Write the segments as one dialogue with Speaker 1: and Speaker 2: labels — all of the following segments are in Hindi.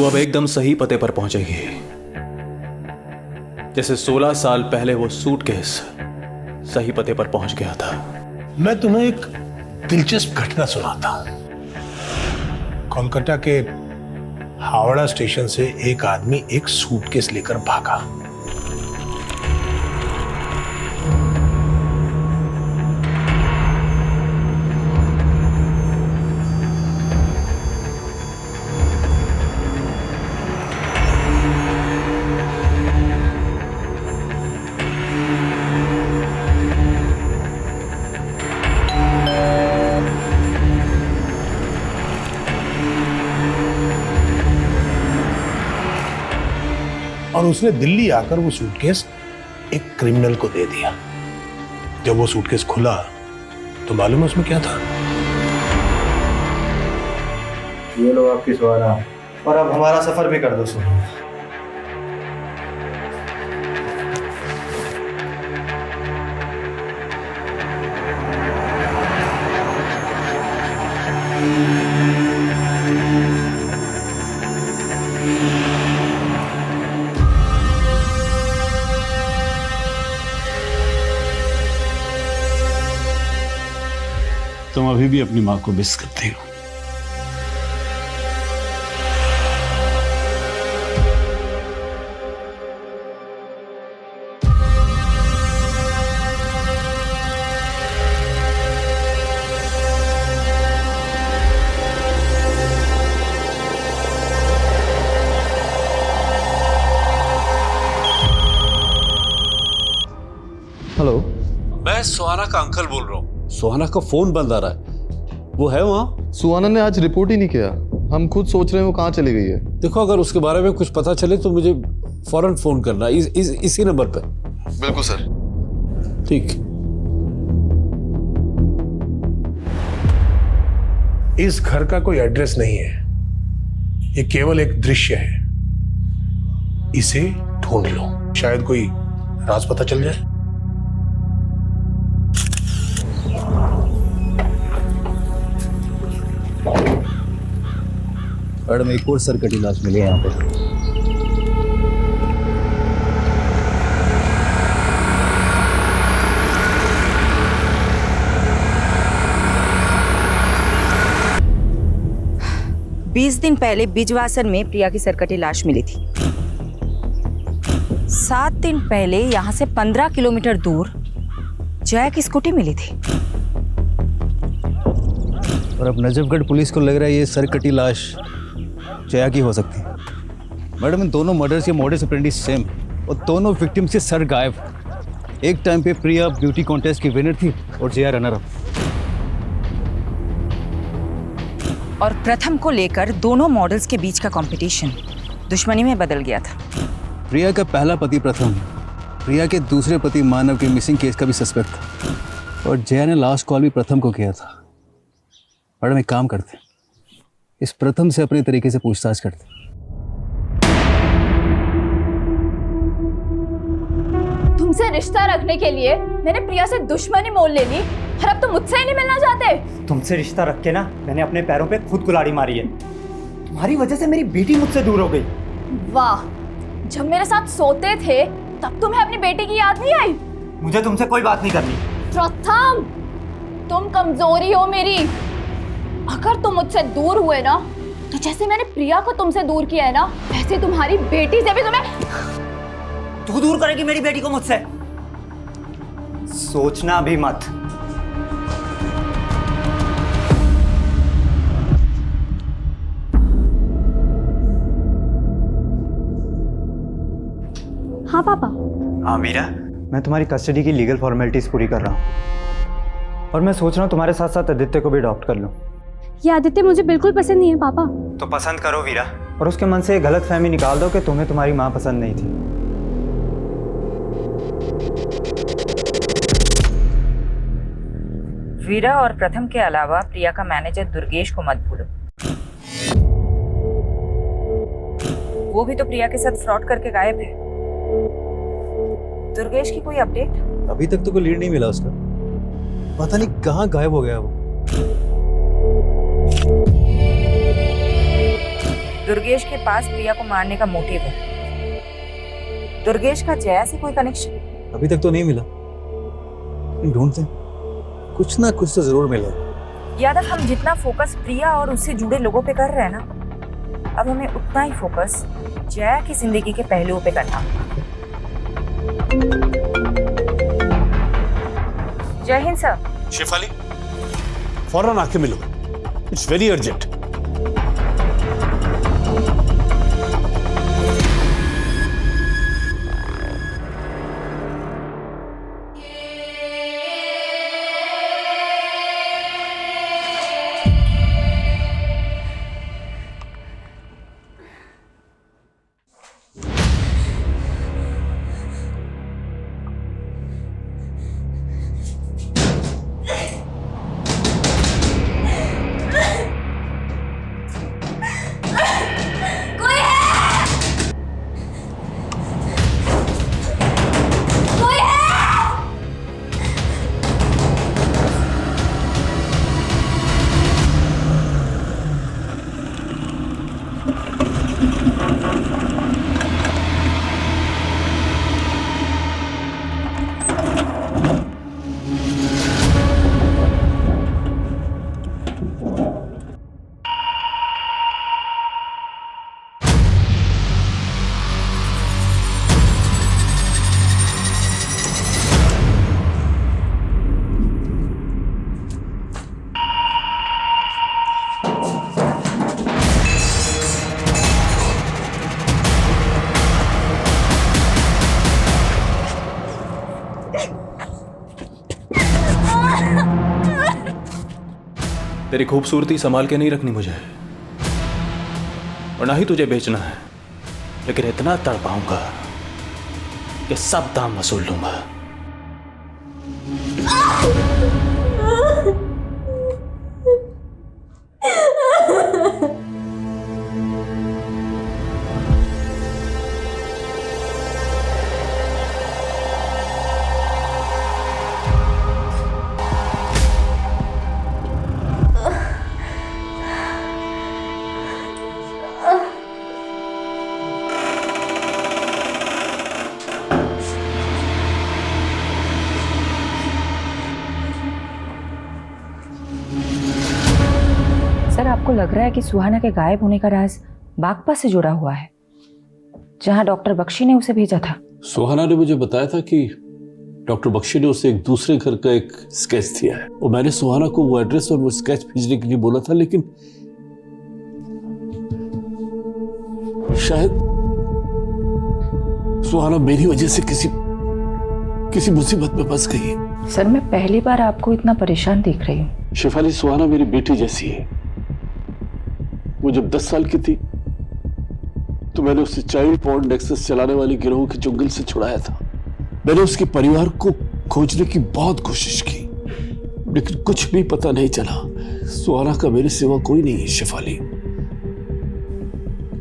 Speaker 1: तू अब एकदम सही पते पर पहुंचेगी, जैसे 16 साल पहले वो सूटकेस सही पते पर पहुंच गया था।
Speaker 2: मैं तुम्हें एक दिलचस्प घटना सुनाता हूं। कोलकाता के हावड़ा स्टेशन से एक आदमी एक सूटकेस लेकर भागा। और उसने दिल्ली आकर वो सूटकेस एक क्रिमिनल को दे दिया। जब वो सूटकेस खुला तो मालूम है उसमें क्या था?
Speaker 3: ये लो आपकी सवारा, और अब हमारा सफर भी कर दो। सुन,
Speaker 4: तुम अभी भी अपनी माँ को मिस करती हो।
Speaker 5: हेलो,
Speaker 4: मैं सुहाना का अंकल बोल रहा हूँ। सुहाना का फोन बंद आ रहा है। वो है वहाँ?
Speaker 5: सुहाना ने आज रिपोर्ट ही नहीं किया। हम खुद सोच रहे हैं वो कहाँ चली गई है।
Speaker 4: देखो, अगर उसके बारे में कुछ पता चले तो मुझे फौरन फोन करना, इसी नंबर पे।
Speaker 5: बिल्कुल सर।
Speaker 4: ठीक।
Speaker 2: इस घर का कोई एड्रेस नहीं है, ये केवल एक दृश्य है। इसे ढूंढ लो, शायद कोई राज पता चल जाए।
Speaker 3: मैडम, एक और सर कटी लाश मिली है यहाँ पे।
Speaker 6: बीस दिन पहले बिजवासन में प्रिया की सरकटी लाश मिली थी। 7 दिन पहले यहाँ से 15 किलोमीटर दूर जया की स्कूटी मिली थी।
Speaker 3: और अब नजफगढ़ पुलिस को लग रहा है ये सरकटी लाश जया की हो सकती है। मैडम, इन दोनों मर्डर्स के मोडस ऑपरेंडी सेम और दोनों विक्टिम से सर गायब। एक टाइम पे प्रिया ब्यूटी कॉन्टेस्ट की विनर थी और जया रनर अप।
Speaker 6: और प्रथम को लेकर दोनों मॉडल्स के बीच का कंपटीशन दुश्मनी में बदल गया था।
Speaker 3: प्रिया का पहला पति प्रथम प्रिया के दूसरे पति मानव के मिसिंग केस का भी सस्पेक्ट था और जया ने लास्ट कॉल भी प्रथम को किया था। मैडम, एक काम करते, इस प्रथम से अपने तरीके से पूछताछ करते।
Speaker 7: तुमसे रिश्ता रखने के लिए मैंने प्रिया से दुश्मनी मोल ले ली और अब तुम मुझसे ही नहीं मिलना चाहते।
Speaker 8: तुमसे रिश्ता रख के ना मैंने अपने पैरों पे खुद कुल्हाड़ी मारी है। तुम्हारी वजह से मेरी बेटी मुझसे दूर हो गई।
Speaker 7: वाह, जब मेरे साथ सोते थे तब तुम्हें अपनी बेटी की याद नहीं आई?
Speaker 8: मुझे तुमसे कोई बात नहीं करनी।
Speaker 7: प्रथम, तुम कमजोरी हो मेरी। अगर तुम मुझसे दूर हुए ना तो जैसे मैंने प्रिया को तुमसे दूर किया है ना, वैसे तुम्हारी बेटी से भी तुम्हें।
Speaker 8: तू दूर करेगी मेरी बेटी को मुझसे? सोचना भी मत।
Speaker 7: हाँ पापा।
Speaker 8: हाँ वीरा, मैं तुम्हारी कस्टडी की लीगल फॉर्मेलिटीज पूरी कर रहा हूँ और मैं सोच रहा हूँ तुम्हारे साथ साथ आदित्य को भी अडॉप्ट कर लूँ।
Speaker 7: ये आदित्य मुझे बिल्कुल पसंद नहीं है पापा।
Speaker 8: तो पसंद करो वीरा और उसके मन से गलत फहमी निकाल दो कि तुम्हें तुम्हारी माँ पसंद नहीं थी।
Speaker 6: वीरा और प्रथम के अलावा प्रिया का मैनेजर दुर्गेश को मत भूलो। वो भी तो प्रिया के साथ फ्रॉड करके गायब है। दुर्गेश की कोई अपडेट?
Speaker 3: अभी तक तो कोई लीड नहीं मिला उसका। पता नहीं कहाँ गायब हो गया वो।
Speaker 6: दुर्गेश के पास प्रिया को मारने का मोटिव है। दुर्गेश का जया से कोई कनेक्शन?
Speaker 3: अभी तक तो नहीं मिला, ढूंढते हैं, कुछ ना कुछ तो जरूर मिलेगा।
Speaker 6: यादव, हम जितना फोकस प्रिया और उससे जुड़े लोगों पे कर रहे हैं ना, अब हमें उतना ही फोकस जया की जिंदगी के पहलुओं पे करना होगा। जय हिंद सर।
Speaker 4: शेफाली, फौरन आके मिलो, इट्स वेरी अर्जेंट।
Speaker 1: तेरी खूबसूरती संभाल के नहीं रखनी मुझे, और ना ही तुझे बेचना है, लेकिन इतना तड़पाऊंगा कि सब दाम वसूल लूंगा।
Speaker 6: सर, आपको लग रहा है कि सुहाना के गायब होने का राज बागपत से जुड़ा हुआ है, जहां डॉक्टर बख्शी ने उसे भेजा था?
Speaker 4: सुहाना ने मुझे बताया था कि डॉक्टर बख्शी ने उसे एक दूसरे घर का एक स्केच दिया है, और मैंने सुहाना को वो एड्रेस और वो स्केच भेजने के लिए बोला था, लेकिन शायद सुहाना मेरी वजह से किसी मुसीबत में फंस गई है।
Speaker 6: सर, मैं पहली बार आपको इतना परेशान देख रही हूँ।
Speaker 4: शेफाली, सुहाना मेरी बेटी जैसी है। वो जब 10 साल की थी तो मैंने उसे चाइल्ड पॉर्न नेक्सस चलाने वाली गिरोह के चुंगल से छुड़ाया था। मैंने उसके परिवार को खोजने की बहुत कोशिश की, लेकिन कुछ भी पता नहीं चला। सुहाना का मेरे सिवा कोई नहीं है शेफाली,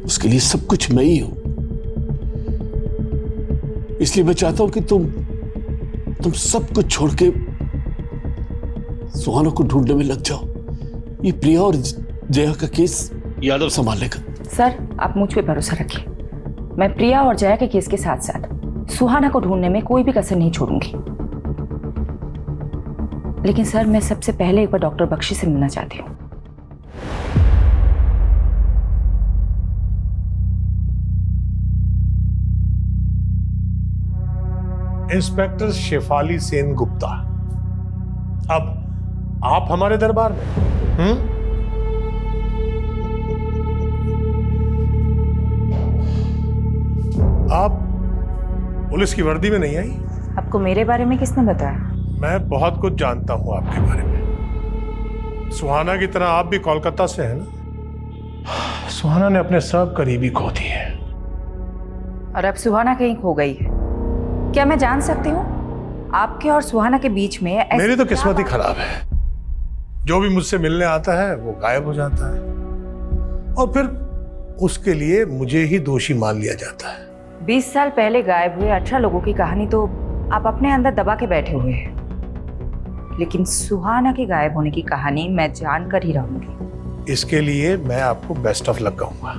Speaker 4: उसके लिए सब कुछ मैं ही हूं। इसलिए मैं चाहता हूं कि तुम सब कुछ छोड़ के सुहाना को ढूंढने में लग जाओ। ये प्रिया और जया का केस यादव संभाल लेगा।
Speaker 6: सर, आप मुझ पे भरोसा रखिए, मैं प्रिया और जया के केस के साथ साथ सुहाना को ढूंढने में कोई भी कसर नहीं छोड़ूंगी। लेकिन सर, मैं सबसे पहले एक बार डॉक्टर बख्शी से मिलना चाहती हूँ।
Speaker 2: इंस्पेक्टर शेफाली सेन गुप्ता, अब आप हमारे दरबार में? आप पुलिस की वर्दी में नहीं आई?
Speaker 6: आपको मेरे बारे में किसने बताया?
Speaker 2: मैं बहुत कुछ जानता हूं आपके बारे में। सुहाना की तरह आप भी कोलकाता से हैं ना? सुहाना ने अपने सब करीबी खो दिए,
Speaker 6: और अब सुहाना कहीं खो गई है। क्या मैं जान सकती हूँ आपके और सुहाना के बीच में
Speaker 2: मेरी तो किस्मत ही खराब है। जो भी मुझसे मिलने आता है वो गायब हो जाता है, और फिर उसके लिए मुझे ही दोषी मान लिया जाता है।
Speaker 6: 20 साल पहले गायब हुए 18 लोगों की कहानी तो आप अपने अंदर दबा के बैठे हुए हैं, लेकिन सुहाना के गायब होने की कहानी मैं जानकर ही रहूंगी।
Speaker 2: इसके लिए मैं आपको बेस्ट ऑफ लक कहूंगा।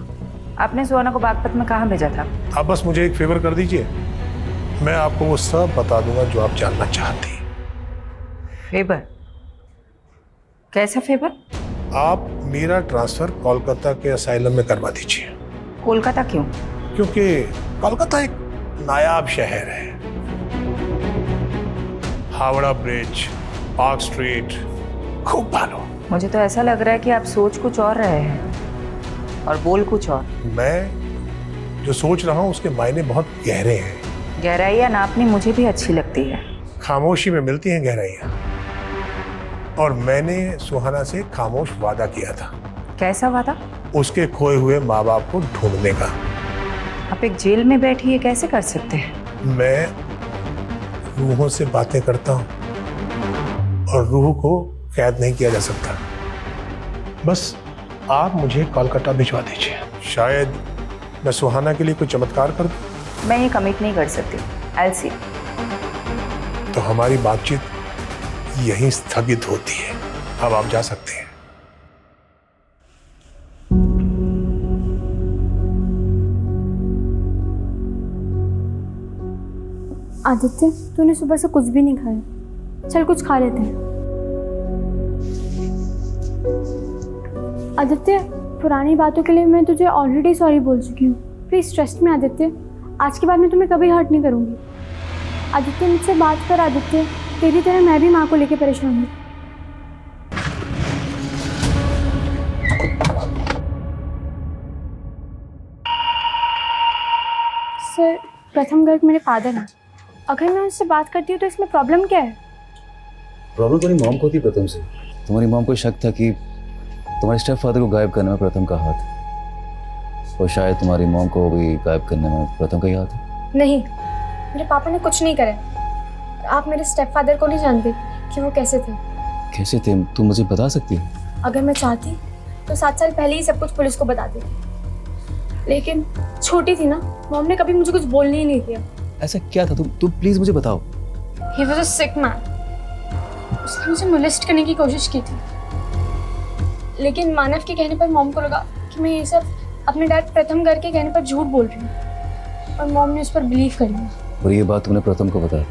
Speaker 6: आपने सुहाना को बागपत में कहाँ भेजा था?
Speaker 2: आप बस मुझे एक फेवर कर दीजिए, मैं आपको वो सब बता दूंगा जो आप जानना चाहती हैं।
Speaker 6: फेवर? कैसा फेवर?
Speaker 2: आप मेरा ट्रांसफर कोलकाता के असाइलम में करवा दीजिए।
Speaker 6: कोलकाता क्यों?
Speaker 2: क्योंकि कोलकाता एक नायाब शहर है। हावड़ा ब्रिज, पार्क स्ट्रीट, खूब भालो।
Speaker 6: मुझे तो ऐसा लग रहा है कि आप सोच कुछ और रहे हैं और बोल कुछ और।
Speaker 2: मैं जो सोच रहा हूँ उसके मायने बहुत गहरे हैं।
Speaker 6: गहराइयाँ नापनी मुझे भी अच्छी लगती है।
Speaker 2: खामोशी में मिलती हैं गहराइयाँ। और मैंने सुहाना से खामोश वादा किया था।
Speaker 6: कैसा वादा?
Speaker 2: उसके खोए हुए माँ बाप को ढूंढने का।
Speaker 6: आप एक जेल में बैठी ये कैसे कर सकते हैं?
Speaker 2: मैं रूहों से बातें करता हूँ और रूह को कैद नहीं किया जा सकता। बस आप मुझे कोलकाता भिजवा दीजिए। शायद मैं सुहाना के लिए कोई चमत्कार कर दूं।
Speaker 6: मैं ये कमिट नहीं कर सकती। I'll see।
Speaker 2: तो हमारी बातचीत यहीं स्थगित होती है। अब आप जा सकते हैं।
Speaker 9: आदित्य, तूने सुबह से कुछ भी नहीं खाया। चल कुछ खा लेते हैं। आदित्य, पुरानी बातों के लिए मैं तुझे ऑलरेडी सॉरी बोल चुकी हूँ। प्लीज़ ट्रस्ट में आदित्य, आज के बाद मैं तुम्हें कभी हर्ट नहीं करूँगी। आदित्य, मुझसे बात कर। आदित्य, तेरी तरह मैं भी माँ को लेके परेशान हूँ। सर, प्रथम गर्ग मेरे फादर हैं। अगर मैं उनसे बात करती हूँ तो इसमें प्रॉब्लम क्या है?
Speaker 3: प्रॉब्लम तुम्हारी मॉम को थी प्रथम से। तुम्हारी मॉम को शक था कि तुम्हारे स्टेप फादर को गायब करने में प्रथम का हाथ, और शायद तुम्हारी मॉम को भी गायब करने में प्रथम का ही हाथ है।
Speaker 9: नहीं, मेरे पापा ने कुछ नहीं करा। आप मेरे स्टेप फादर को नहीं जानते कि वो कैसे थे।
Speaker 3: कैसे थे? तुम मुझे बता सकती हो?
Speaker 9: अगर मैं चाहती तो 7 साल पहले ही सब कुछ पुलिस को बता देती, लेकिन छोटी थी ना, मॉम ने कभी मुझे कुछ बोलने ही नहीं दिया।
Speaker 3: ऐसा क्या था? तुम प्लीज मुझे बताओ।
Speaker 9: He was a sick man। उसने मुझे मोलेस्ट करने की कोशिश की थी, लेकिन मानव के कहने पर मॉम को लगा कि मैं ये सब अपने डैड प्रथम गर्ग के कहने पर झूठ बोल रही हूँ, और मॉम ने उस पर बिलीव कर लिया।
Speaker 3: और ये बात तुमने प्रथम को बताया,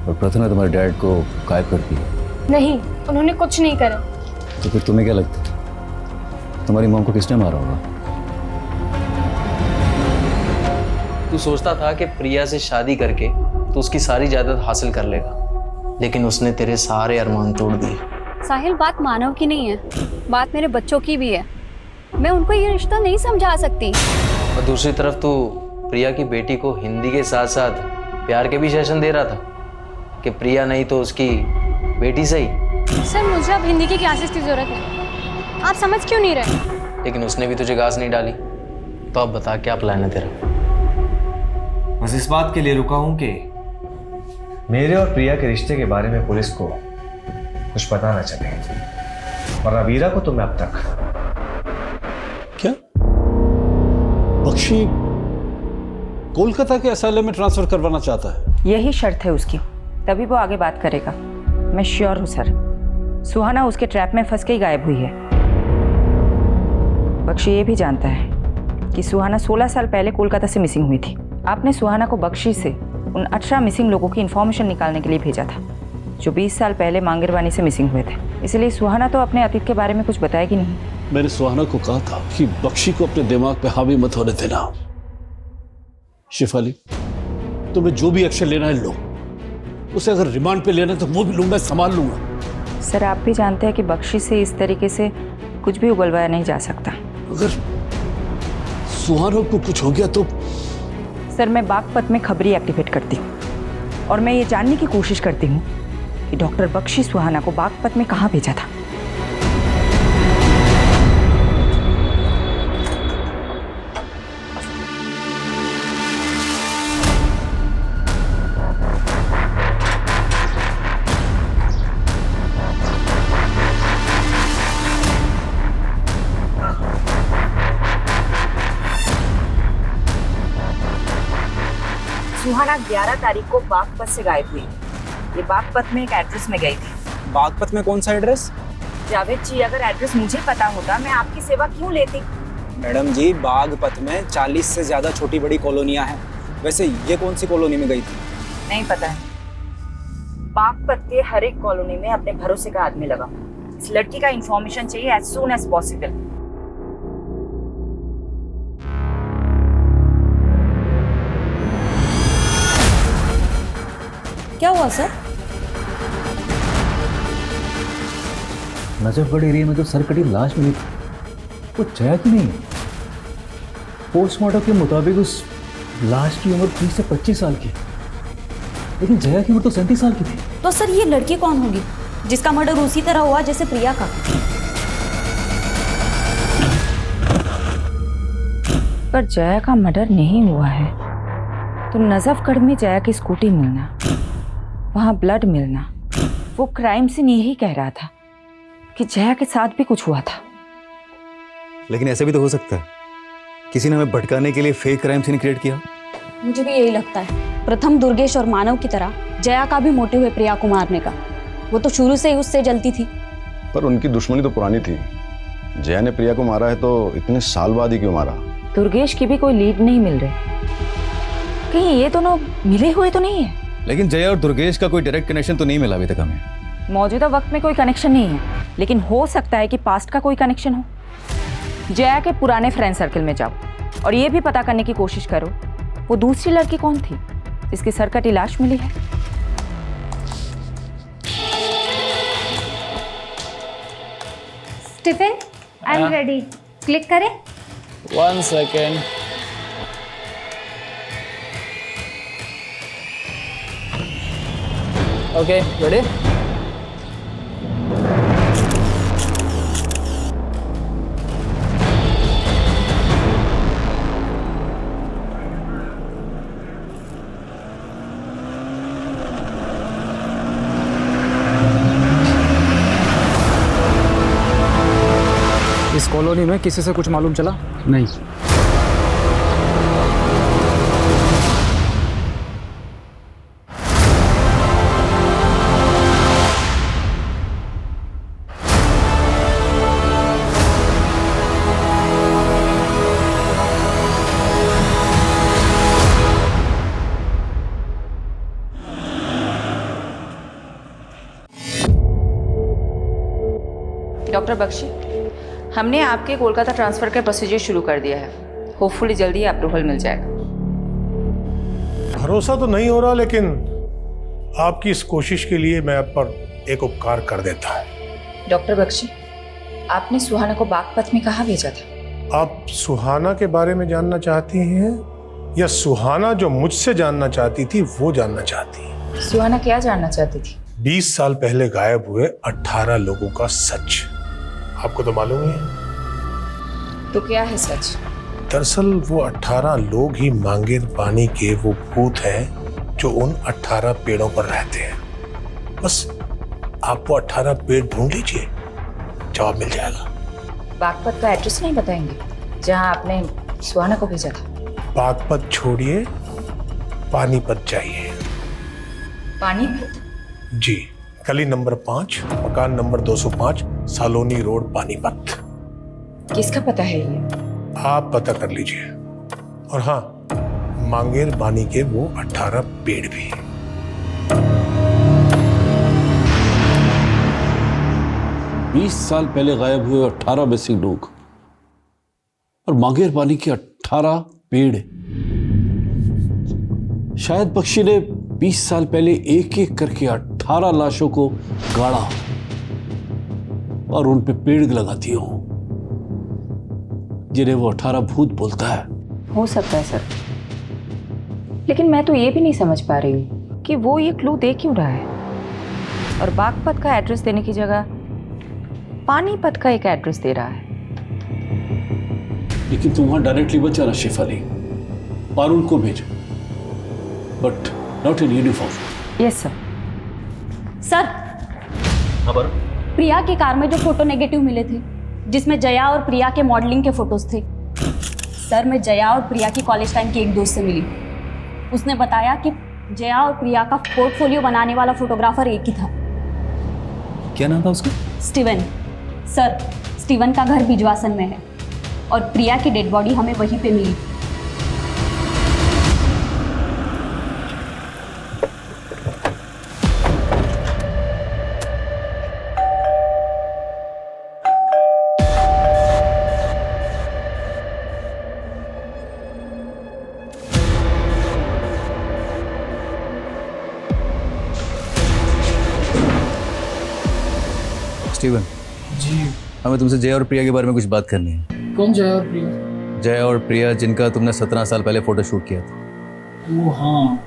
Speaker 3: और प्रथम ने तुम्हारे डैड को गायब कर दिया?
Speaker 9: नहीं, उन्होंने कुछ नहीं करा।
Speaker 3: तो फिर तुम्हें क्या लगता है तुम्हारी मॉम को किसने मारा होगा?
Speaker 10: तू सोचता था कि प्रिया से शादी करके तो उसकी सारी जायदाद हासिल कर लेगा, लेकिन उसने तेरे सारे अरमान तोड़ दिए।
Speaker 7: साहिल, बात मानव की नहीं है, बात मेरे बच्चों की भी है। मैं उनको ये रिश्ता नहीं समझा सकती।
Speaker 10: और दूसरी तरफ तू प्रिया की बेटी को हिंदी के साथ साथ प्यार के भी सेशन दे रहा था कि प्रिया नहीं तो उसकी बेटी सही।
Speaker 9: सर, मुझे अब हिंदी की क्लासेस की जरूरत है। आप समझ क्यों नहीं रहे?
Speaker 10: लेकिन उसने भी तुझे घास नहीं डाली, तो अब बता क्या प्लान है तेरा?
Speaker 11: बस इस बात के लिए रुका हूं कि मेरे और प्रिया के रिश्ते के बारे में पुलिस को कुछ पता ना चले, और वीरा को तो मैं अब तक।
Speaker 4: क्या बख्शी कोलकाता के असाइलम में ट्रांसफर करवाना चाहता है?
Speaker 6: यही शर्त है उसकी, तभी वो आगे बात करेगा। मैं श्योर हूँ सर, सुहाना उसके ट्रैप में फंस के ही गायब हुई है। बख्शी ये भी जानता है कि सुहाना 16 साल पहले कोलकाता से मिसिंग हुई थी। आपने सुहाना को बख्शी से उन 18 मिसिंग लोगों की इन्फॉर्मेशन निकालने के लिए भेजा था जो 20 साल पहले मांगरवानी से मिसिंग हुए थे। इसलिए सुहाना तो अपने अतीत के बारे में कुछ बताएगी नहीं।
Speaker 4: मैंने सुहाना को कहा था कि बख्शी को अपने दिमाग पे हावी मत होने देना। शिफाली, तुम्हें जो भी एक्शन लेना है लो। उसे अगर रिमांड पे लेना है तो वो भी लूंगा, संभाल लूंगा।
Speaker 6: सर, आप भी जानते हैं कि बख्शी से इस तरीके से कुछ भी उगलवाया नहीं जा सकता।
Speaker 4: अगर सुहाना को कुछ हो गया तो?
Speaker 6: सर, मैं बागपत में खबरी एक्टिवेट करती हूँ और मैं ये जानने की कोशिश करती हूँ कि डॉक्टर बख्शी सुहाना को बागपत में कहाँ भेजा था। सुहाना 11 तारीख को बागपत से गायब हुई। ये बागपत में एक एड्रेस में गई थी।
Speaker 8: बागपत में कौन सा एड्रेस?
Speaker 6: जावेद जी, अगर एड्रेस मुझे पता होता मैं आपकी सेवा क्यों लेती?
Speaker 12: मैडम जी, बागपत में 40 से ज्यादा छोटी बड़ी कॉलोनियां हैं। वैसे ये कौन सी कॉलोनी में गई थी?
Speaker 6: नहीं पता है। बागपत के हर एक कॉलोनी में अपने भरोसे का आदमी लगा। इस लड़की का इंफॉर्मेशन चाहिए एज सून एज पॉसिबल।
Speaker 13: क्या हुआ सर?
Speaker 3: नजफगढ़ एरिया में जो सरकटी लाश मिली थी वो जया की नहीं। पोस्टमार्टम के मुताबिक उस लाश की उम्र 30 से 25 साल की, लेकिन जया की उम्र तो 37 साल की थी।
Speaker 13: तो सर ये लड़की कौन होगी जिसका मर्डर उसी तरह हुआ जैसे प्रिया का?
Speaker 6: पर जया का मर्डर नहीं हुआ है तो नजफगढ़ में जया की स्कूटी मिलना, वहां ब्लड मिलना, वो क्राइम सीन यही कह रहा था कि जया के साथ भी कुछ हुआ था।
Speaker 3: लेकिन ऐसा भी तो हो सकता है किसी ने हमें भटकाने के लिए फेक क्राइम सीन क्रिएट किया।
Speaker 13: मुझे भी यही लगता है। प्रथम, दुर्गेश और मानव की तरह जया का भी मोटिव है प्रिया को मारने का। वो तो शुरू से ही उससे जलती थी।
Speaker 14: पर उनकी दुश्मनी तो पुरानी थी। जया ने प्रिया को मारा है तो इतने साल बाद ही क्यों मारा?
Speaker 6: दुर्गेश की भी कोई लीड नहीं मिल रही। कहीं ये दोनों मिले हुए तो नहीं है?
Speaker 3: लेकिन जया और दुर्गेश का कोई डायरेक्ट कनेक्शन तो नहीं मिला अभी तक हमें।
Speaker 6: मौजूदा वक्त में कोई कनेक्शन नहीं है, लेकिन हो सकता है कि पास्ट का कोई कनेक्शन हो। जया के पुराने फ्रेंड सर्कल में जाओ और ये भी पता करने की कोशिश करो वो दूसरी लड़की कौन थी जिसकी सरकटी लाश मिली है।
Speaker 9: Stephen, I am ready. Click करें।
Speaker 1: 1 सेकेंड। Okay, ready?
Speaker 12: इस कॉलोनी में किसी से कुछ मालूम चला?
Speaker 1: नहीं।
Speaker 6: डॉक्टर बख्शी, हमने आपके कोलकाता ट्रांसफ़र का प्रोसीजर शुरू कर दिया है। होपफुली जल्दी अप्रूवल मिल जाएगा।
Speaker 2: भरोसा तो नहीं हो रहा, लेकिन आपकी इस कोशिश के लिए मैं आप पर एक उपकार कर देता है।
Speaker 6: डॉक्टर बख्शी, आपने सुहाना को बागपत में कहाँ भेजा था?
Speaker 2: आप सुहाना के बारे में जानना चाहती हैं या सुहाना जो मुझसे जानना चाहती थी वो जानना चाहती हैं?
Speaker 6: सुहाना क्या जानना चाहती थी?
Speaker 2: 20 साल पहले गायब हुए 18 लोगों का सच। आपको तो मालूम ही है।
Speaker 6: तो क्या है सच?
Speaker 2: दरअसल वो 18 लोग ही मांगेर पानी के वो भूत हैं जो उन 18 पेड़ों पर रहते हैं। बस आप वो 18 पेड़ ढूंढ लीजिए, जवाब मिल जाएगा।
Speaker 6: बागपत का एड्रेस नहीं बताएंगे जहां आपने सुहाना को भेजा था?
Speaker 2: बागपत छोड़िए, पानीपत जाइए।
Speaker 6: पानीपत?
Speaker 2: जी, गली नंबर 5, मकान नंबर 205, सालोनी रोड, पानीपत।
Speaker 6: किसका पता है ये?
Speaker 2: आप पता कर लीजिए। और हाँ, मांगेर बानी के वो 18 पेड़ भी।
Speaker 4: 20 साल पहले गायब हुए 18 मिसिंग लोग और मांगेर पानी के 18 पेड़। शायद पक्षी ने 20 साल पहले एक एक करके 18 लाशों को गाड़ा और उन पे पेड़ लगा दिए हो, जिन्हें वो 18 भूत बोलता है।
Speaker 6: हो सकता है सर, लेकिन मैं तो ये भी नहीं समझ पा रही हूँ कि वो ये क्लू दे क्यों रहा है और बागपत का एड्रेस देने की जगह पानीपत का एक एड्रेस दे रहा है।
Speaker 4: लेकिन तुम वहां डायरेक्टली मत जाना शेफाली, पारुल को भेजो, but not in uniform.
Speaker 6: Yes sir.
Speaker 13: Sir, Priya की कार में जो फोटो नेगेटिव मिले थे जिसमें जया और प्रिया के मॉडलिंग के फोटोज थे, सर मैं जया और प्रिया की कॉलेज टाइम की एक दोस्त से मिली। उसने बताया कि जया और प्रिया का पोर्टफोलियो बनाने वाला फोटोग्राफर एक ही था।
Speaker 3: क्या नाम था उसका?
Speaker 13: स्टीवन। सर, स्टीवन का घर बिजवासन में है। और प्रिया की डेड बॉडी हमें वहीं पे मिली।
Speaker 3: स्टीवन
Speaker 15: जी
Speaker 3: हमें तुमसे जय और प्रिया के बारे में कुछ बात करनी है।
Speaker 15: कौन जय और प्रिया?
Speaker 3: जय और प्रिया जिनका तुमने 17 साल पहले फोटो शूट किया था।
Speaker 15: वो हाँ,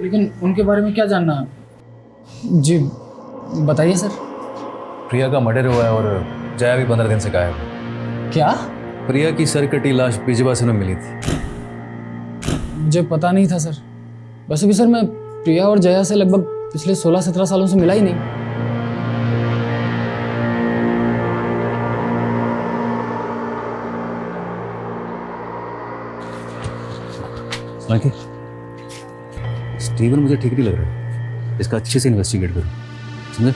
Speaker 15: लेकिन उनके बारे में क्या जानना है? जी बताइए सर।
Speaker 3: प्रिया का मर्डर हुआ है और जया भी 15 दिन से गायब है।
Speaker 15: क्या?
Speaker 3: प्रिया की सर कटी लाश बिजवासन में मिली थी।
Speaker 15: मुझे पता नहीं था सर। वैसे भी सर मैं प्रिया और जया से लगभग पिछले 16-17 सालों से मिला ही नहीं।
Speaker 3: माइकल, स्टीवन मुझे ठीक नहीं लग रहा है। इसका अच्छे से इन्वेस्टिगेट करो, समझे?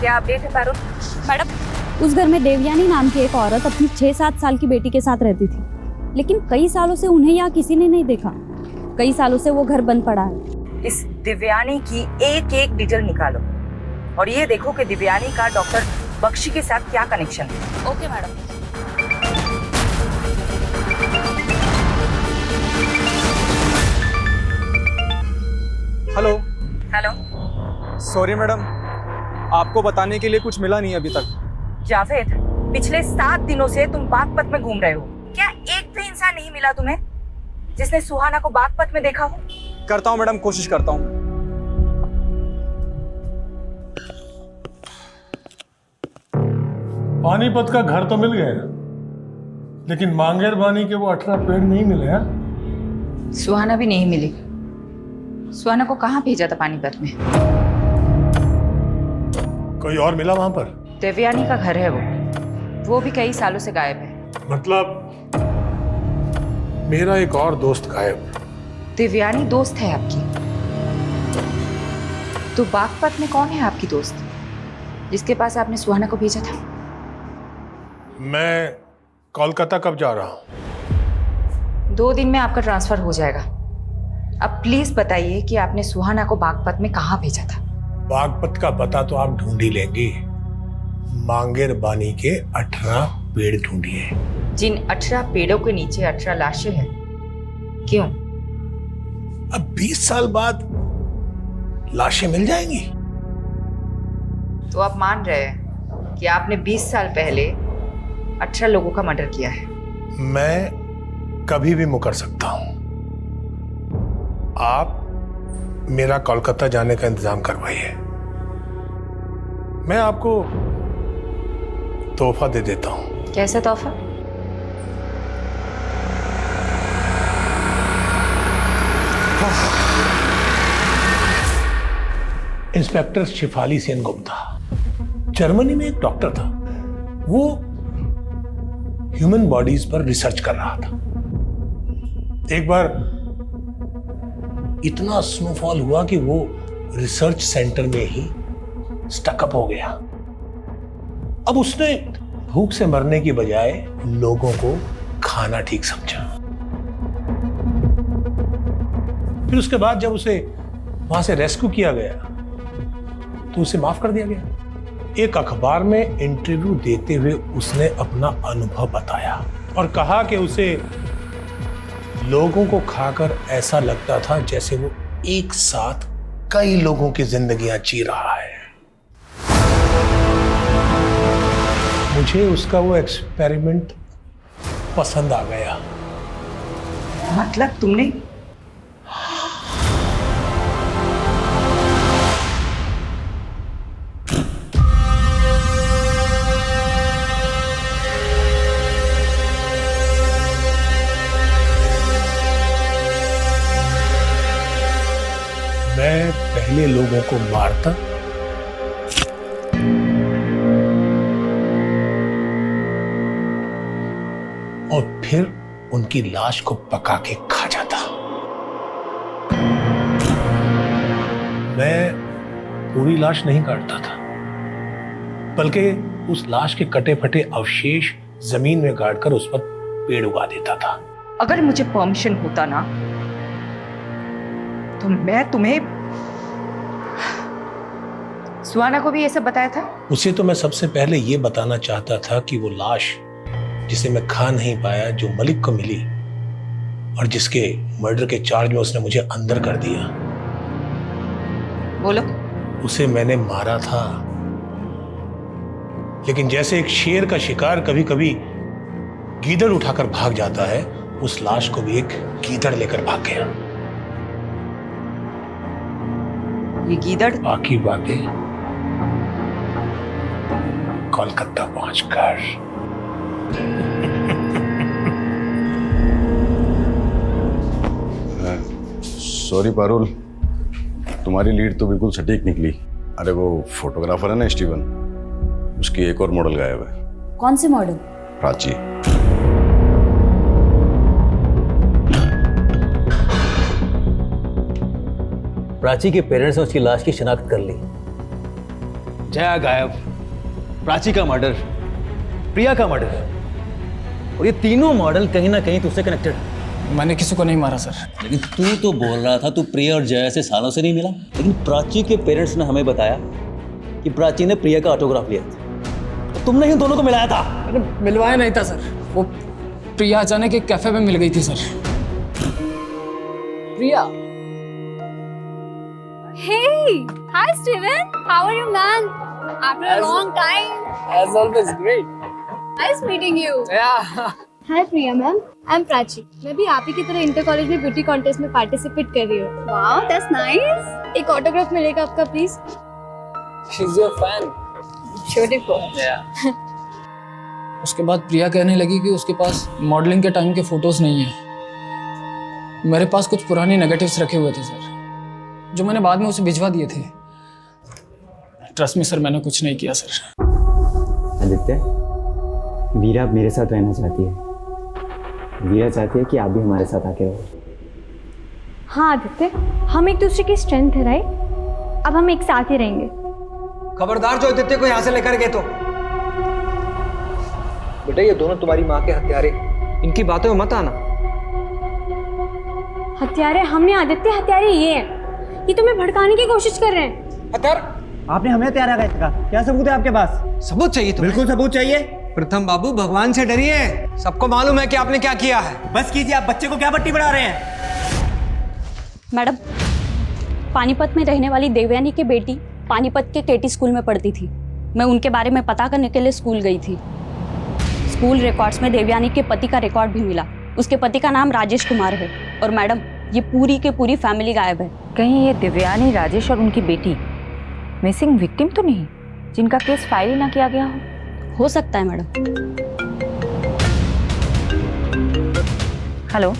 Speaker 6: क्या अपडेट है पारुल?
Speaker 13: मैडम, उस घर में देवयानी नाम की एक औरत अपनी 6-7 साल की बेटी के साथ रहती थी, लेकिन कई सालों से उन्हें यहाँ किसी ने नहीं देखा। कई सालों से वो घर बंद पड़ा है।
Speaker 6: इस दिव्यानी की एक एक डिटेल निकालो और ये देखो कि दिव्यानी का डॉक्टर बख्शी के साथ क्या कनेक्शन है।
Speaker 13: Okay madam.
Speaker 12: Hello.
Speaker 6: Hello.
Speaker 12: Sorry madam, आपको बताने के लिए कुछ मिला नहीं अभी तक।
Speaker 6: जावेद, पिछले 7 दिनों से तुम बागपत में घूम रहे हो। क्या एक भी इंसान नहीं मिला तुम्हें जिसने सुहाना को बागपत में देखा हो?
Speaker 12: करता हूँ मैडम, कोशिश करता हूँ।
Speaker 2: पानीपत का घर तो मिल गया, लेकिन मांगेर बानी के वो 18 पेड़ नहीं मिले हैं।
Speaker 6: सुहाना भी नहीं मिली। सुहाना को कहाँ भेजा था पानीपत में?
Speaker 2: कोई और मिला वहां पर?
Speaker 6: देवयानी का घर है वो भी कई सालों से गायब है।
Speaker 2: मतलब मेरा एक और दोस्त गायब।
Speaker 6: देवयानी दोस्त है आपकी? तो बागपत में कौन है आपकी दोस्त जिसके पास आपने सुहाना को भेजा था?
Speaker 2: मैं कोलकाता कब जा रहा हूँ?
Speaker 6: 2 दिन में आपका ट्रांसफर हो जाएगा। अब प्लीज बताइए कि आपने सुहाना को बागपत में कहाँ भेजा था?
Speaker 2: बागपत का पता तो आप ढूंढ ही लेंगे। मांगेर बानी के 18 पेड़ ढूंढिए।
Speaker 6: जिन 18 पेड़ों के नीचे 18 लाशें हैं, क्यों?
Speaker 2: अब 20 साल बाद लाशें मिल जाएंगी।
Speaker 6: तो आप मान रहे हैं कि आपने 20 साल पहले 18 लोगों का मर्डर किया है?
Speaker 2: मैं कभी भी मुकर सकता हूं। आप मेरा कोलकाता जाने का इंतजाम करवाइए। मैं आपको तोहफा दे देता हूं।
Speaker 6: कैसा तोहफा?
Speaker 2: इंस्पेक्टर शिफाली सेन गुप्ता, जर्मनी में एक डॉक्टर था। वो ह्यूमन बॉडीज पर रिसर्च कर रहा था। एक बार इतना स्नोफॉल हुआ कि वो रिसर्च सेंटर में ही स्टकअप हो गया। अब उसने भूख से मरने की बजाय लोगों को खाना ठीक समझा। फिर उसके बाद जब उसे वहां से रेस्क्यू किया गया तो उसे माफ कर दिया गया। एक अखबार में इंटरव्यू देते हुए उसने अपना अनुभव बताया और कहा कि उसे लोगों को खाकर ऐसा लगता था जैसे वो एक साथ कई लोगों की जिंदगियां जी रहा है। मुझे उसका वो एक्सपेरिमेंट पसंद आ गया।
Speaker 6: मतलब तुमने?
Speaker 2: मैं पहले लोगों को मारता और फिर उनकी लाश को पका के खा जाता। मैं पूरी लाश नहीं काटता था, बल्कि उस लाश के कटे फटे अवशेष जमीन में गाड़कर उस पर पेड़ उगा देता था।
Speaker 6: अगर मुझे परमिशन होता ना तो मैं तुम्हें सुहाना को भी ये सब बताया था।
Speaker 2: उसे तो मैं सबसे पहले ये बताना चाहता था कि वो लाश जिसे मैं खा नहीं पाया, जो मलिक को मिली और जिसके मर्डर के चार्ज में उसने मुझे अंदर कर दिया,
Speaker 6: बोलो।
Speaker 2: उसे मैंने मारा था, लेकिन जैसे एक शेर का शिकार कभी कभी गीदड़ उठाकर भाग जाता है, उस लाश को भी एक गीदड़ लेकर भाग गया।
Speaker 6: ये गीदड़
Speaker 2: बाकी बातें कोलकाता पहुंचकर।
Speaker 14: सॉरी पारुल, तुम्हारी लीड तो बिल्कुल सटीक निकली। अरे वो फोटोग्राफर है ना स्टीवन, उसकी एक और मॉडल गायब है।
Speaker 13: कौन सी मॉडल?
Speaker 14: प्राची।
Speaker 3: प्राची के पेरेंट्स ने उसकी लाश की शिनाख्त कर ली। जया गायब, प्राची का मर्डर, प्रिया का मर्डर, और ये तीनों मॉडल कहीं ना कहीं तुझसे कनेक्टेड है।
Speaker 15: मैंने किसी को नहीं मारा सर।
Speaker 3: लेकिन तू तो बोल रहा था तू प्रिया और जया से सालों से नहीं मिला, लेकिन प्राची के पेरेंट्स ने हमें बताया कि प्राची ने प्रिया का ऑटोग्राफ लिया था। तुमने ही दोनों को मिलाया था।
Speaker 15: अरे मिलवाया नहीं था सर, वो प्रिया अचानक एक कैफे में मिल गई थी sir. Priya.
Speaker 9: Hey, hi Steven. How are you, man? After a long time.
Speaker 15: As always, great.
Speaker 9: Nice meeting you.
Speaker 15: Yeah.
Speaker 9: Hi Priya ma'am. I'm Prachi. मैं भी आप ही की तरह इंटर कॉलेज में ब्यूटी कॉन्टेस्ट में पार्टिसिपेट कर रही हूँ। Wow, that's nice. एक ऑटोग्राफ मिलेगा आपका please?
Speaker 15: She's your fan.
Speaker 9: Beautiful.
Speaker 15: Yeah. उसके बाद प्रिया कहने लगी कि उसके पास मॉडलिंग के टाइम के फोटोज नहीं है। मेरे पास कुछ पुराने नेगेटिव्स रखे हुए थे सर, जो मैंने बाद में उसे भिजवा दिए थे। ट्रस्ट मी सर, मैंने कुछ नहीं किया सर।
Speaker 8: आदित्य, वीरा अब मेरे साथ रहना चाहती है। वीरा चाहती है कि आप भी हमारे साथ आके रहो।
Speaker 9: हाँ आदित्य, हम एक दूसरे की स्ट्रेंथ है राइट? अब हम एक साथ ही रहेंगे।
Speaker 12: खबरदार जो आदित्य को यहाँ से लेकर गए तो। बेटा ये दोनों तुम्हारी माँ के हत्यारे, इनकी बातों में मत आना।
Speaker 9: हत्यारे हमने आदित्य, हत्यारे ये हैं। ये तुम्हें भड़काने की कोशिश कर रहे हैं।
Speaker 12: हत्यार?
Speaker 8: आपने हमें हत्यारा कहा था। क्या सबूत है आपके पास?
Speaker 12: सबूत चाहिए तुम्हें?
Speaker 8: बिल्कुल सबूत चाहिए।
Speaker 12: प्रथम बाबू, भगवान से डरिए। सबको मालूम है कि आपने क्या किया है।
Speaker 8: बस कीजिए, आप बच्चे को क्या पट्टी पढ़ा रहे हैं?
Speaker 13: मैडम, पानीपत में रहने वाली देवयानी की बेटी पानीपत के केटी स्कूल में पढ़ती थी। मैं उनके बारे में पता करने के लिए स्कूल गई थी। स्कूल रिकॉर्ड्स में देवयानी के पति का रिकॉर्ड भी मिला। उसके पति का नाम राजेश कुमार है। और मैडम, ये पूरी के पूरी फैमिली गायब है।
Speaker 6: कहीं ये देवयानी, राजेश और उनकी बेटी मिसिंग विक्टिम तो नहीं, जिनका केस फाइल ही ना किया गया
Speaker 13: हो सकता है मैडम।
Speaker 6: हेलो,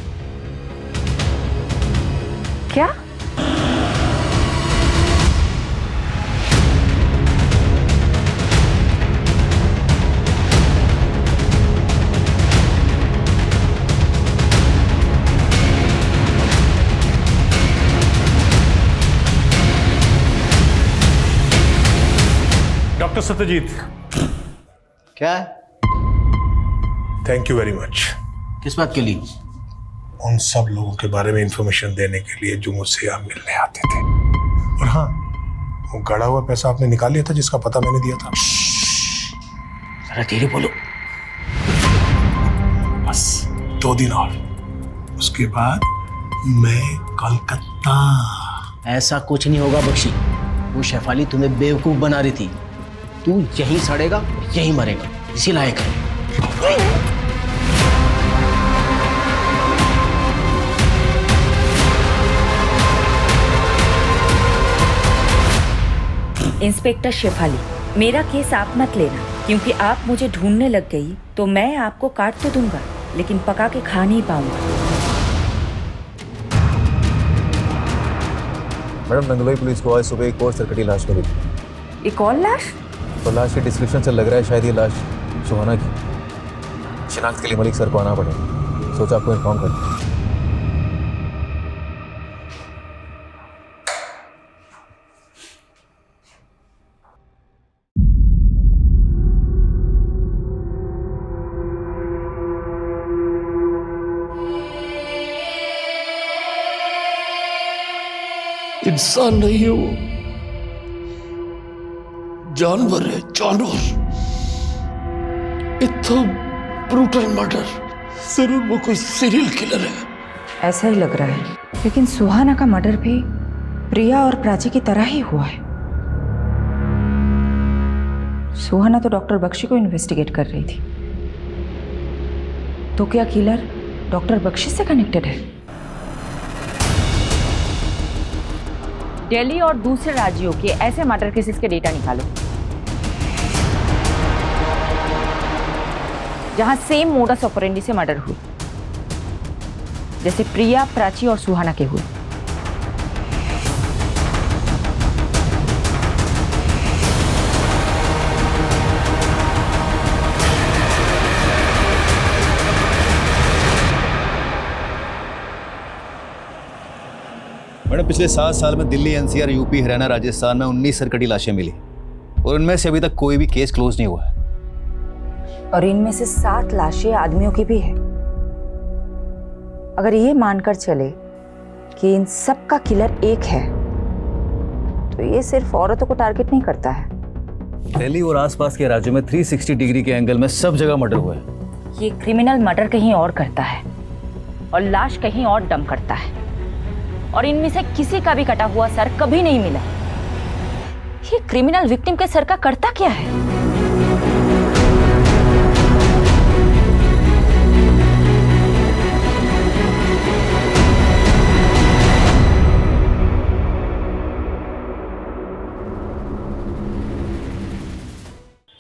Speaker 6: क्या?
Speaker 2: डॉक्टर सत्यजीत।
Speaker 3: क्या?
Speaker 2: Thank you very much.
Speaker 3: किस बात के लिए?
Speaker 2: उन सब लोगों के बारे में इंफॉर्मेशन देने के लिए जो मुझसे आप मिलने आते थे। और हाँ, वो गड़ा हुआ पैसा आपने निकाल लिया था जिसका पता मैंने दिया था।
Speaker 3: जरा धीरे बोलो।
Speaker 2: बस 2 दिन और, उसके बाद मैं कोलकाता।
Speaker 3: ऐसा कुछ नहीं होगा बख्शी। वो शेफाली तुम्हें बेवकूफ बना रही थी। तू यहीं सड़ेगा, यहीं मरेगा, इसी लायक है।
Speaker 6: इंस्पेक्टर शेफाली, मेरा केस आप मत लेना, क्योंकि आप मुझे ढूंढने लग गई तो मैं आपको काट तो दूंगा, लेकिन पका के खा नहीं पाऊंगा।
Speaker 3: मैडम नंगलोई पुलिस को आज सुबह एक और सरकटी लाश मिली थी।
Speaker 6: एक और लाश?
Speaker 3: तो लाश के डिस्क्रिप्शन से लग रहा है शायद ये लाश सुहाना की। शिनाख्त के लिए मलिक सर को आना पड़ेगा, सोचा आपको इन्फॉर्म कर दूं।
Speaker 4: इंसान नहीं है वो, जानवर है, जानवर। इतना ब्रूटल मर्डर, जरूर वो कोई सीरियल किलर है।
Speaker 6: ऐसा ही लग रहा है, लेकिन सुहाना का मर्डर भी प्रिया और प्राची की तरह ही हुआ है। सुहाना तो डॉक्टर बख्शी को इन्वेस्टिगेट कर रही थी, तो क्या किलर डॉक्टर बख्शी से कनेक्टेड है? दिल्ली और दूसरे राज्यों के ऐसे मर्डर केसेस के डेटा निकालो जहां सेम मोडस ऑपरेंडी से मर्डर हुए, जैसे प्रिया, प्राची और सुहाना के हुए।
Speaker 3: मैडम पिछले 7 साल में दिल्ली, एनसीआर, यूपी, हरियाणा, राजस्थान में 19 सरकटी लाशें मिली और उनमें से अभी तक कोई भी केस क्लोज नहीं हुआ है।
Speaker 6: और इनमें से 7 लाशें आदमियों की भी है। अगर ये मानकर चले कि इन सब का किलर एक है, तो ये सिर्फ औरतों को टारगेट नहीं करता है।
Speaker 3: दिल्ली और आसपास के राज्यों में 360 डिग्री के एंगल में सब जगह मर्डर हुआ है।
Speaker 6: ये क्रिमिनल मर्डर कहीं और करता है और लाश कहीं और डंप करता है, और इनमें से किसी का भी कटा हुआ सर कभी नहीं मिला। ये क्रिमिनल विक्टिम के सर का करता क्या है?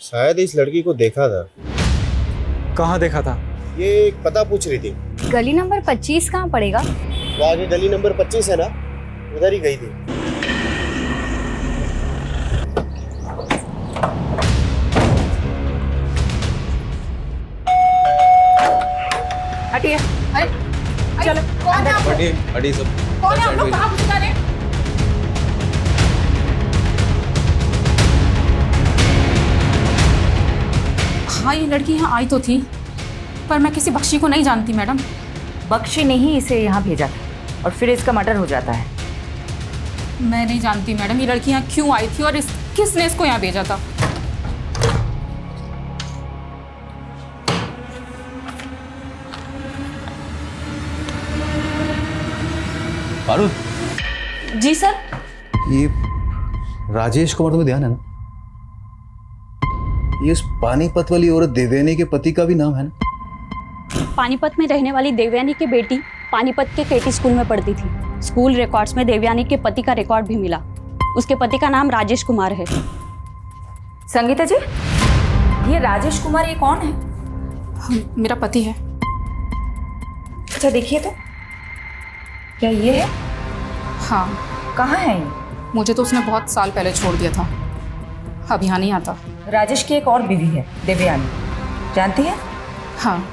Speaker 5: शायद इस लड़की को देखा था।
Speaker 8: कहाँ देखा था?
Speaker 5: ये एक पता पूछ रही थी।
Speaker 9: गली नंबर 25 कहाँ पड़ेगा?
Speaker 5: वो आगे गली नंबर 25 है ना, उधर ही गई थी।
Speaker 6: हटिए। अरे चलो
Speaker 3: हटिए सब।
Speaker 6: कौन है आप लोग? कहाँ घुस जा रहे हैं?
Speaker 16: हाँ, ये लड़की यहाँ आई तो थी, पर मैं किसी बख्शी को नहीं जानती मैडम।
Speaker 6: बख्शी ने ही इसे यहाँ भेजा था और फिर इसका मर्डर हो जाता है।
Speaker 16: मैं नहीं जानती मैडम ये लड़की यहाँ क्यों आई थी और किसने इसको यहाँ भेजा था।
Speaker 3: पारुल।
Speaker 16: जी सर।
Speaker 3: ये राजेश कुमार, तुम्हें ध्यान है ना? ये उस पानीपत वाली औरत देवयानी के पति का भी नाम है ना?
Speaker 13: पानीपत में रहने वाली देवयानी की बेटी पानीपत के केटी स्कूल में पढ़ती थी। स्कूल रिकॉर्ड्स में देवयानी के पति का रिकॉर्ड भी मिला। उसके पति का नाम राजेश कुमार है।
Speaker 6: संगीता जी, ये राजेश कुमार ये कौन है?
Speaker 16: मेरा पति है।
Speaker 6: अच्छा देखिए तो, क्या ये है?
Speaker 16: हाँ।
Speaker 6: कहाँ है ये?
Speaker 16: मुझे तो उसने बहुत साल पहले छोड़ दिया था, अब यहाँ नहीं आता।
Speaker 6: राजेश की एक और बीवी है देवयानी, जानती है?
Speaker 16: हाँ,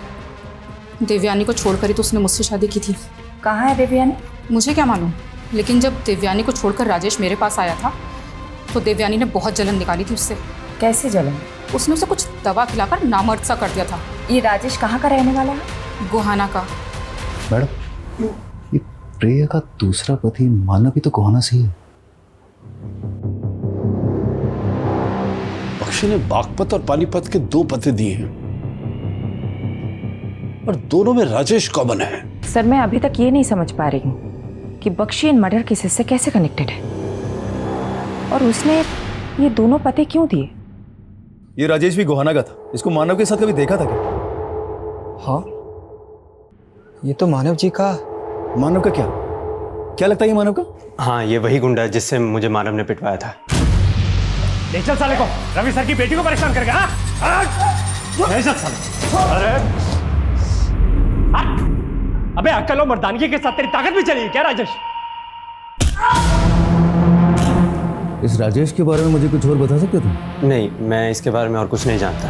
Speaker 16: देवयानी को छोड़कर ही तो उसने मुझसे शादी की थी।
Speaker 6: कहाँ है देवयानी?
Speaker 16: मुझे क्या मालूम, लेकिन जब देवयानी को छोड़कर राजेश मेरे पास आया था तो देवयानी ने बहुत जलन निकाली थी उससे।
Speaker 6: कैसे जलन?
Speaker 16: उसने उसे कुछ दवा खिलाकर नामर्द सा कर दिया था।
Speaker 6: ये राजेश कहाँ का रहने वाला है?
Speaker 16: गोहाना का।
Speaker 3: मैडम, ये प्रिया का दूसरा पति मानव भी तो गोहाना से ही है।
Speaker 4: बख्शी ने बागपत और पानीपत के 2 पते दिए हैं और दोनों में राजेश कॉमन है।
Speaker 6: सर, मैं अभी तक ये नहीं समझ पा रही हूँ कि बख्शी इन मर्डर केसेस से कैसे कनेक्टेड है, और उसने ये दोनों पते क्यों दिए?
Speaker 3: ये राजेश भी गोहाना का था। इसको मानव के साथ कभी देखा था क्या?
Speaker 8: हाँ, ये तो मानव जी का।
Speaker 3: मानव का क्या लगता है ये मानव का?
Speaker 8: हाँ, ये वही गुंडा है जिससे मुझे मानव ने पिटवाया था।
Speaker 17: ले चल साले को, रवि सर की बेटी को परेशान करेगा। ले चल साले। अरे अबे अक्ल और मर्दानगी के साथ तेरी ताकत भी चली क्या राजेश?
Speaker 3: इस राजेश के बारे में मुझे कुछ और बता सकते तुम?
Speaker 8: नहीं, मैं इसके बारे में और कुछ नहीं जानता।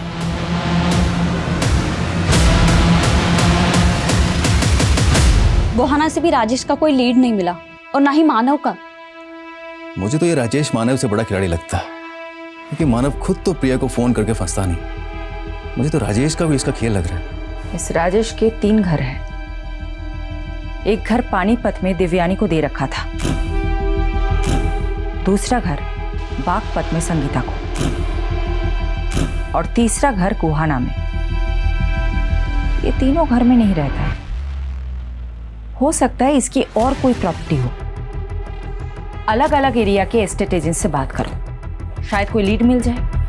Speaker 13: गोहाना से भी राजेश का कोई लीड नहीं मिला और ना ही मानव का।
Speaker 3: मुझे तो ये राजेश मानव से बड़ा खिलाड़ी लगता है, क्योंकि मानव खुद तो प्रिया को फोन करके फंसता नहीं। मुझे तो राजेश का भी इसका खेल लग रहा है।
Speaker 6: इस राजेश के 3 घर हैं। एक घर पानीपत में दिव्यानी को दे रखा था, दूसरा घर बागपत में संगीता को, और तीसरा घर गोहाना में। ये तीनों घर में नहीं रहता है। हो सकता है इसकी और कोई प्रॉपर्टी हो। अलग अलग एरिया के एस्टेट एजेंट से बात करो, शायद कोई लीड मिल जाए।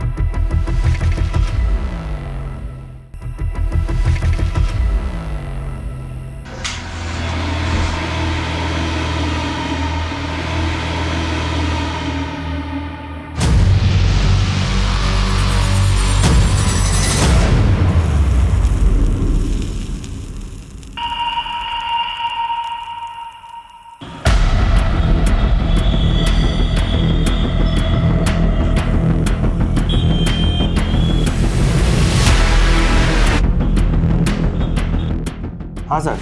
Speaker 18: हाँ सर,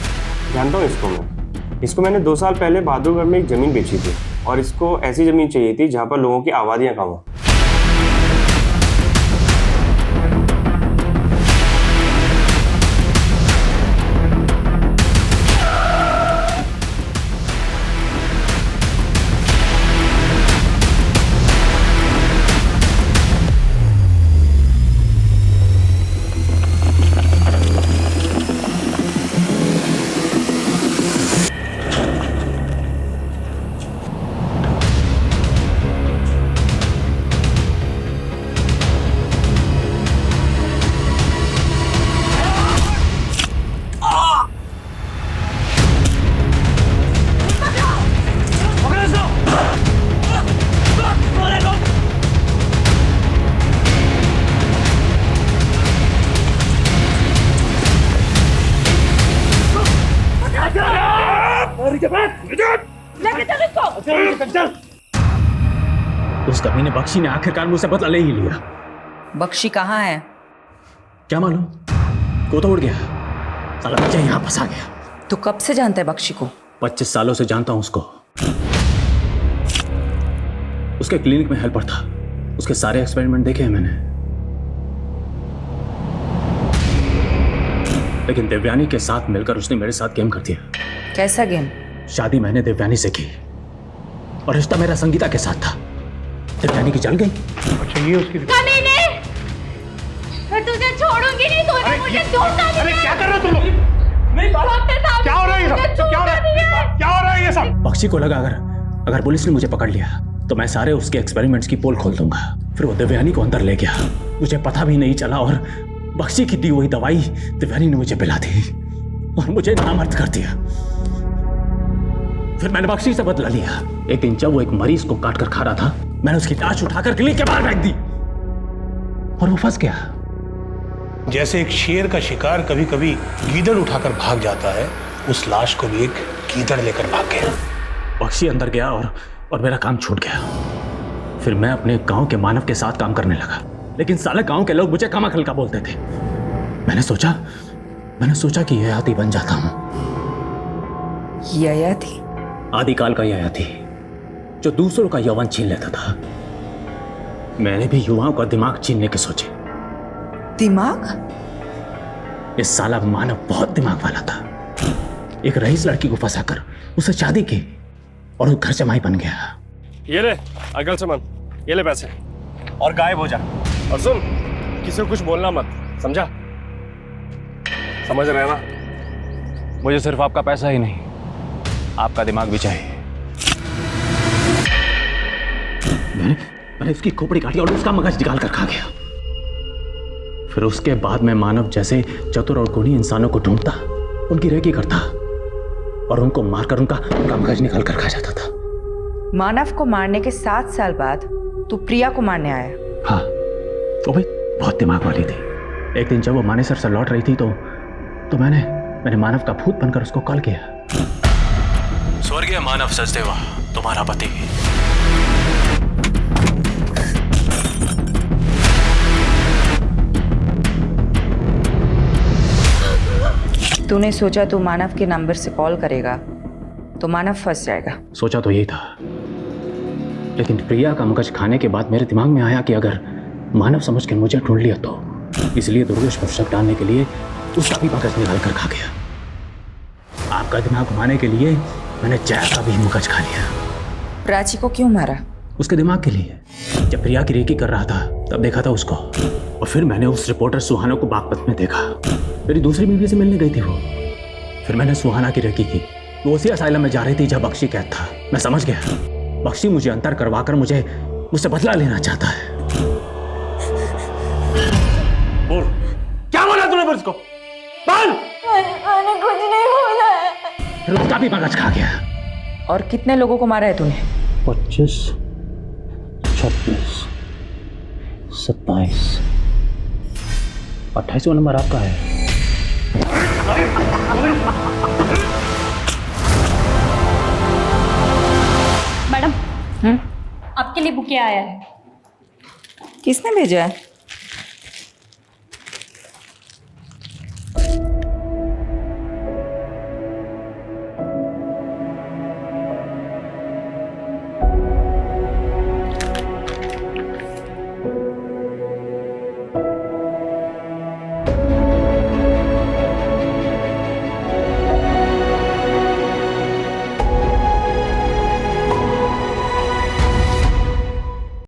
Speaker 18: जानता हूँ इसको मैं। इसको मैंने 2 साल पहले बहादुरगढ़ में एक ज़मीन बेची थी और इसको ऐसी ज़मीन चाहिए थी जहाँ पर लोगों की आबादियाँ कम हो।
Speaker 1: उस कमीने बख्शी ने आखिरकार मुझसे बदला ले ही लिया।
Speaker 6: बख्शी कहाँ है?
Speaker 1: क्या मालूम, को तो उड़ गया। साला बच्चा यहाँ फंसा गया।
Speaker 6: तू कब से जानता है बख्शी को?
Speaker 1: 25 सालों से जानता हूं उसको। उसके क्लिनिक में हेल्पर था। उसके सारे एक्सपेरिमेंट देखे हैं मैंने। लेकिन देवयानी के साथ मिलकर उसने मेरे साथ गेम कर दिया।
Speaker 6: कैसा गेम?
Speaker 1: शादी मैंने देवयानी से की और रिश्ता मेरा संगीता के साथ था। देवयानी की जल गई।
Speaker 2: अच्छा, ये उसकी
Speaker 7: कमीने, मैं तुझे छोड़ूंगी नहीं। तूने मुझे धोखा दिया।
Speaker 2: अरे क्या कर रहे हो तुम लोग? क्या हो रहा है ये सब? क्या हो रहा है ये सब?
Speaker 1: बख्शी को लगा अगर पुलिस ने मुझे पकड़ लिया तो मैं सारे उसके एक्सपेरिमेंट्स की पोल खोल दूंगा। फिर वो देवयानी को अंदर ले गया। मुझे पता भी नहीं चला और बख्शी की दी हुई दवाई देवयानी ने मुझे पिला दी और मुझे नामर्द कर दिया। फिर मैंने बख्शी से बदला लिया। एक दिन जब वो एक मरीज को काट कर खा रहा था, मैंने उसकी लाश उठाकर क्लिनिक के बाहर फेंक दी और वो फंस गया।
Speaker 2: जैसे एक शेर का शिकार कभी कभी गीदड़ उठाकर भाग जाता है, उस लाश को भी एक गीदड़ लेकर भाग गया।
Speaker 1: बख्शी अंदर गया और मेरा काम छूट गया। फिर मैं अपने गांव के मानव के साथ काम करने लगा, लेकिन साले गांव के लोग मुझे कमाखल का बोलते थे। मैंने सोचा कि ययाति बन जाता हूं।
Speaker 6: ययाति?
Speaker 1: आदिकाल का ययाति जो दूसरों का यौवन छीन लेता था। मैंने भी युवाओं का दिमाग छीनने के सोचे।
Speaker 6: दिमाग?
Speaker 1: ये साला मानव बहुत दिमाग वाला था। एक रईस लड़की को फंसाकर उससे शादी की और वो घर जमाई बन गया।
Speaker 18: ये ले अगल सामान, ये ले पैसे और गायब हो जा। और सुन, किसी को कुछ बोलना मत, समझा? समझ रहे ना?
Speaker 1: मुझे सिर्फ आपका पैसा ही नहीं, आपका दिमाग भी चाहिए। मैंने उसकी खोपड़ी काटी और उसका मगज निकाल कर खा गया। फिर उसके बाद मैं मानव जैसे चतुर और गुणी इंसानों को ढूंढता, उनकी रेकी करता और उनको मारकर उनका मगज निकाल कर खा जाता था।
Speaker 6: मानव को मारने के 7 साल बाद तू प्रिया को मारने आया?
Speaker 1: हाँ, वो भी बहुत दिमाग वाली थी। एक दिन जब वो मानेसर से लौट रही थी तो मैंने मानव का भूत बनकर उसको कॉल किया। स्वर्गीय मानव सचदेवा, तुम्हारा पति।
Speaker 6: तूने सोचा तू मानव के नंबर से कॉल करेगा तो मानव फंस जाएगा।
Speaker 1: सोचा तो यही था, लेकिन प्रिया का मगज खाने के बाद मेरे दिमाग में आया कि अगर मानव समझ कर मुझे ढूंढ लिया तो, इसलिए दुर्गेश पर शक डालने के लिए उसका भी मगज निकाल कर खा गया। आपका दिमाग घुमाने के लिए मैंने जया का भी मगज खा लिया।
Speaker 6: प्राची को क्यों मारा?
Speaker 1: उसके दिमाग के लिए। जब प्रिया की रेकी कर रहा था तब देखा था उसको, और फिर मैंने उस रिपोर्टर सुहाना को बागपत में देखा। मेरी दूसरी बीवी से मिलने गई थी वो। फिर मैंने सुहाना की रेकी की। वो उसी असाइलम में जा रही थी जब बख्शी कैद था। मैं समझ गया, बख्शी मुझे अंतर करवाकर मुझसे बदला लेना चाहता है।
Speaker 18: बोल, क्या बोला तूने फिर उसको? बोल!
Speaker 7: मैंने कुछ नहीं बोला है।
Speaker 1: फिर उसका भी मगज खा गया।
Speaker 6: और कितने लोगों को मारा है तूने?
Speaker 1: 25, 26, 27, 28वां नंबर आपका है।
Speaker 13: मैडम, आपके लिए बुके आया है।
Speaker 6: किसने भेजा है?